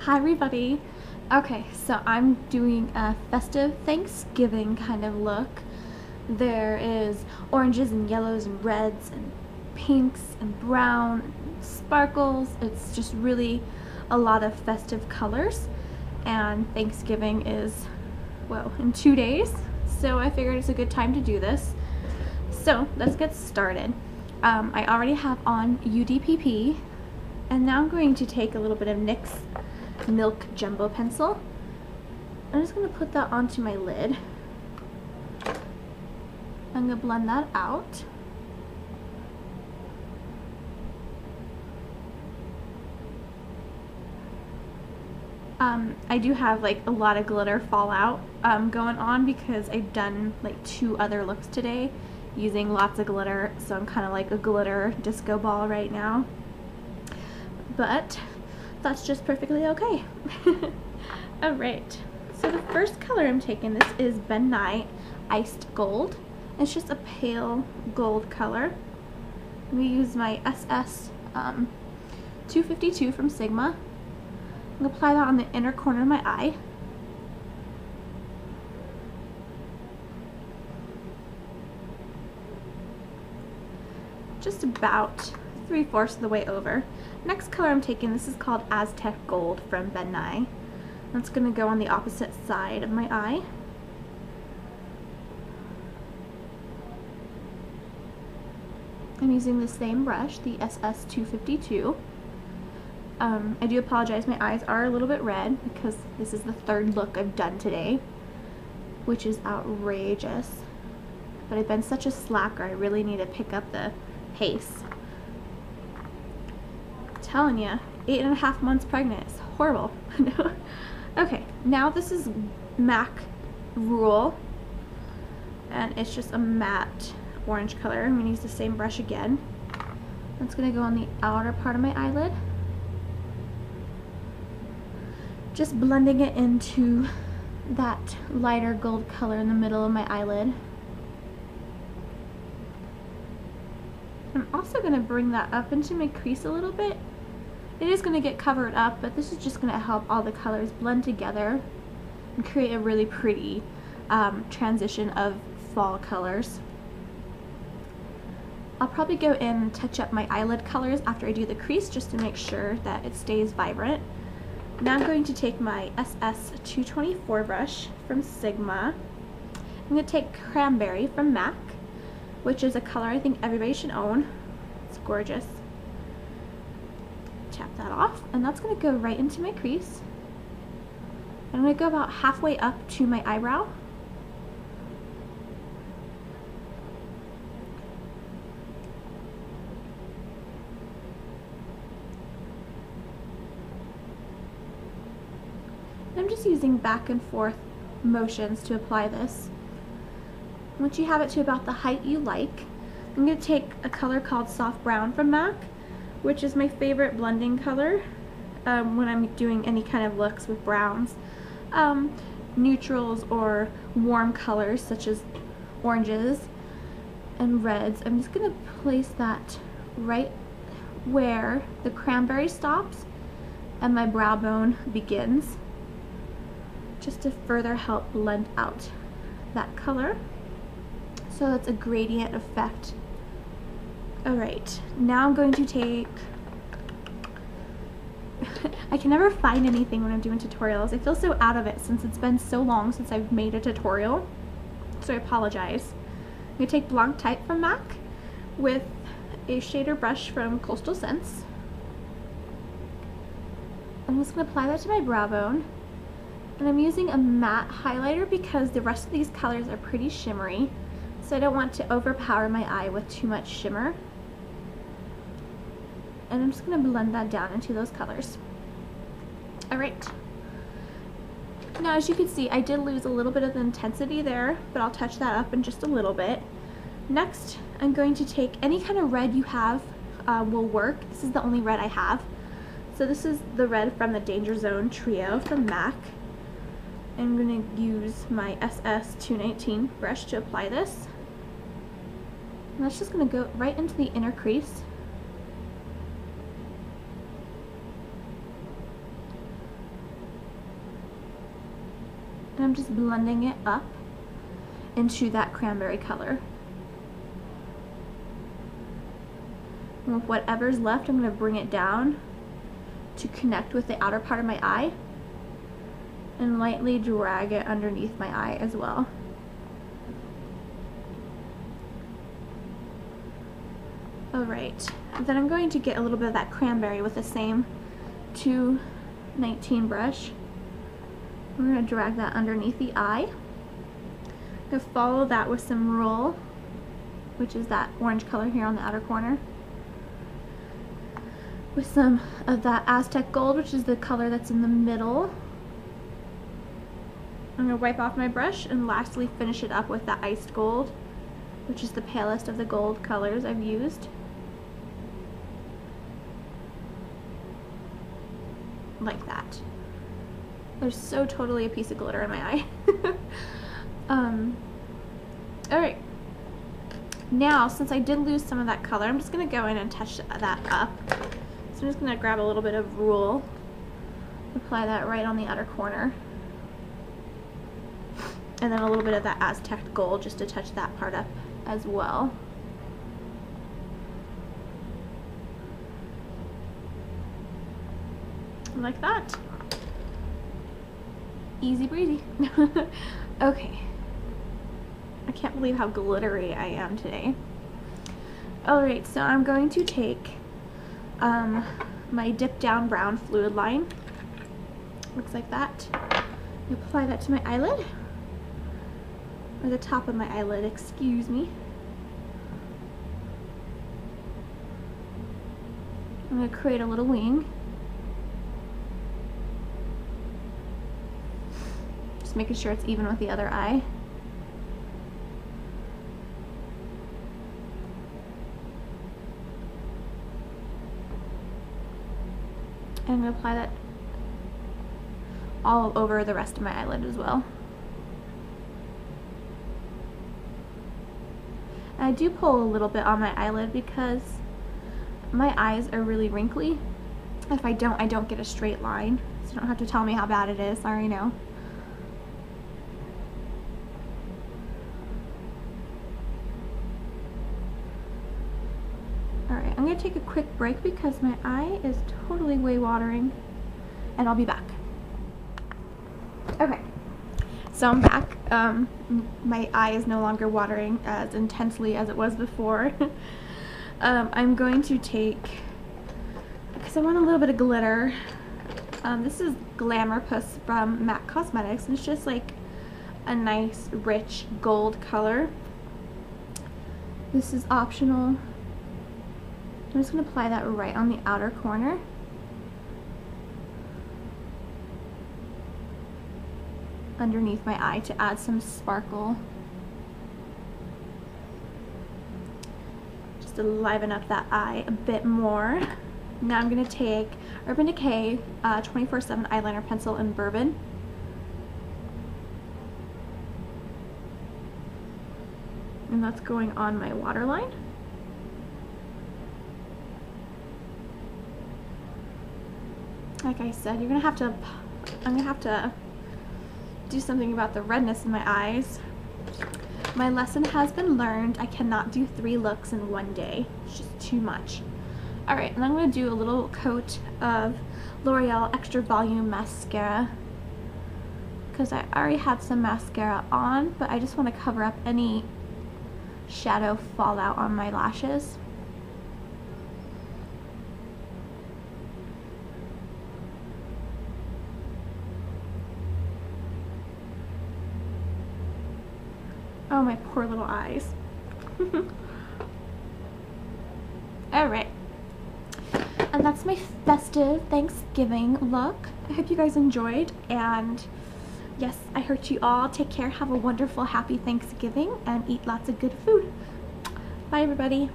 Hi everybody. Okay, so I'm doing a festive Thanksgiving kind of look. There is oranges and yellows and reds and pinks and brown and sparkles. It's just really a lot of festive colors, and Thanksgiving is, well, in 2 days, so I figured it's a good time to do this. So let's get started. I already have on UDPP, and now I'm going to take a little bit of NYX Milk Jumbo Pencil. I'm just going to put that onto my lid. I'm going to blend that out. I do have like a lot of glitter fallout going on because I've done like 2 other looks today using lots of glitter, so I'm kind of like a glitter disco ball right now. But that's just perfectly okay. Alright, so the first color I'm taking, this is Ben Nye Iced Gold. It's just a pale gold color. I'm going to use my SS 252 from Sigma. I'm going to apply that on the inner corner of my eye. Just about 3/4 of the way over. Next color I'm taking, this is called Aztec Gold from Ben Nye. That's going to go on the opposite side of my eye. I'm using the same brush, the SS 252. I do apologize, my eyes are a little bit red because this is the 3rd look I've done today, which is outrageous. But I've been such a slacker, I really need to pick up the pace. I'm telling you, 8.5 months pregnant, it's horrible. Okay, now this is MAC Rule, and it's just a matte orange color. I'm going to use the same brush again. That's going to go on the outer part of my eyelid. Just blending it into that lighter gold color in the middle of my eyelid. I'm also going to bring that up into my crease a little bit. It is going to get covered up, but this is just going to help all the colors blend together and create a really pretty transition of fall colors. I'll probably go in and touch up my eyelid colors after I do the crease just to make sure that it stays vibrant. Now I'm going to take my SS 224 brush from Sigma. I'm going to take Cranberry from MAC, which is a color I think everybody should own. It's gorgeous. Tap that off, and that's going to go right into my crease. I'm going to go about halfway up to my eyebrow. I'm just using back and forth motions to apply this. Once you have it to about the height you like, I'm going to take a color called Soft Brown from MAC, which is my favorite blending color when I'm doing any kind of looks with browns. Neutrals or warm colors such as oranges and reds. I'm just going to place that right where the cranberry stops and my brow bone begins, just to further help blend out that color. So that's a gradient effect. Alright, now I'm going to take I can never find anything when I'm doing tutorials. I feel so out of it since it's been so long since I've made a tutorial, so I apologize. I'm going to take Blanc Type from MAC with a shader brush from Coastal Scents. I'm just going to apply that to my brow bone. And I'm using a matte highlighter because the rest of these colors are pretty shimmery, so I don't want to overpower my eye with too much shimmer. And I'm just going to blend that down into those colors. Alright. Now as you can see, I did lose a little bit of the intensity there, but I'll touch that up in just a little bit. Next, I'm going to take any kind of red you have will work. This is the only red I have. So this is the red from the Dangerzone Trio from MAC. I'm going to use my SS 219 brush to apply this. And that's just going to go right into the inner crease. I'm just blending it up into that cranberry color. And with whatever's left, I'm going to bring it down to connect with the outer part of my eye and lightly drag it underneath my eye as well. Alright, then I'm going to get a little bit of that cranberry with the same 219 brush. We're going to drag that underneath the eye. I'm going to follow that with some roll, which is that orange color here on the outer corner, with some of that Aztec gold, which is the color that's in the middle. I'm going to wipe off my brush and lastly finish it up with the iced gold, which is the palest of the gold colors I've used. Like that. There's so totally a piece of glitter in my eye. Alright. Now, since I did lose some of that color, I'm just going to go in and touch that up. So I'm just going to grab a little bit of roll, apply that right on the outer corner, and then a little bit of that Aztec gold just to touch that part up as well. Like that. Easy breezy. Okay. I can't believe how glittery I am today. Alright, so I'm going to take my Dipdown brown fluid line. Looks like that. Apply that to my eyelid. Or the top of my eyelid, excuse me. I'm going to create a little wing. Just making sure it's even with the other eye. And I'm going to apply that all over the rest of my eyelid as well. And I do pull a little bit on my eyelid because my eyes are really wrinkly. If I don't get a straight line. So you don't have to tell me how bad it is. I already know. Alright, I'm going to take a quick break because my eye is totally way watering, and I'll be back. Okay, so I'm back. My eye is no longer watering as intensely as it was before. I'm going to take, because I want a little bit of glitter, this is Glitterpuss from MAC Cosmetics, and it's just like a nice rich gold color. This is optional. I'm just going to apply that right on the outer corner. Underneath my eye to add some sparkle. Just to liven up that eye a bit more. Now I'm going to take Urban Decay 24/7 eyeliner pencil in Bourben. And that's going on my waterline. Like I said, I'm gonna have to do something about the redness in my eyes. My lesson has been learned. I cannot do 3 looks in one day. It's just too much. Alright, and I'm gonna do a little coat of L'Oreal Extra Volume Mascara because I already had some mascara on, but I just want to cover up any shadow fallout on my lashes. Oh, my poor little eyes. Alright. And that's my festive Thanksgiving look. I hope you guys enjoyed, and yes, I hurt you all. Take care, have a wonderful, happy Thanksgiving, and eat lots of good food. Bye, everybody.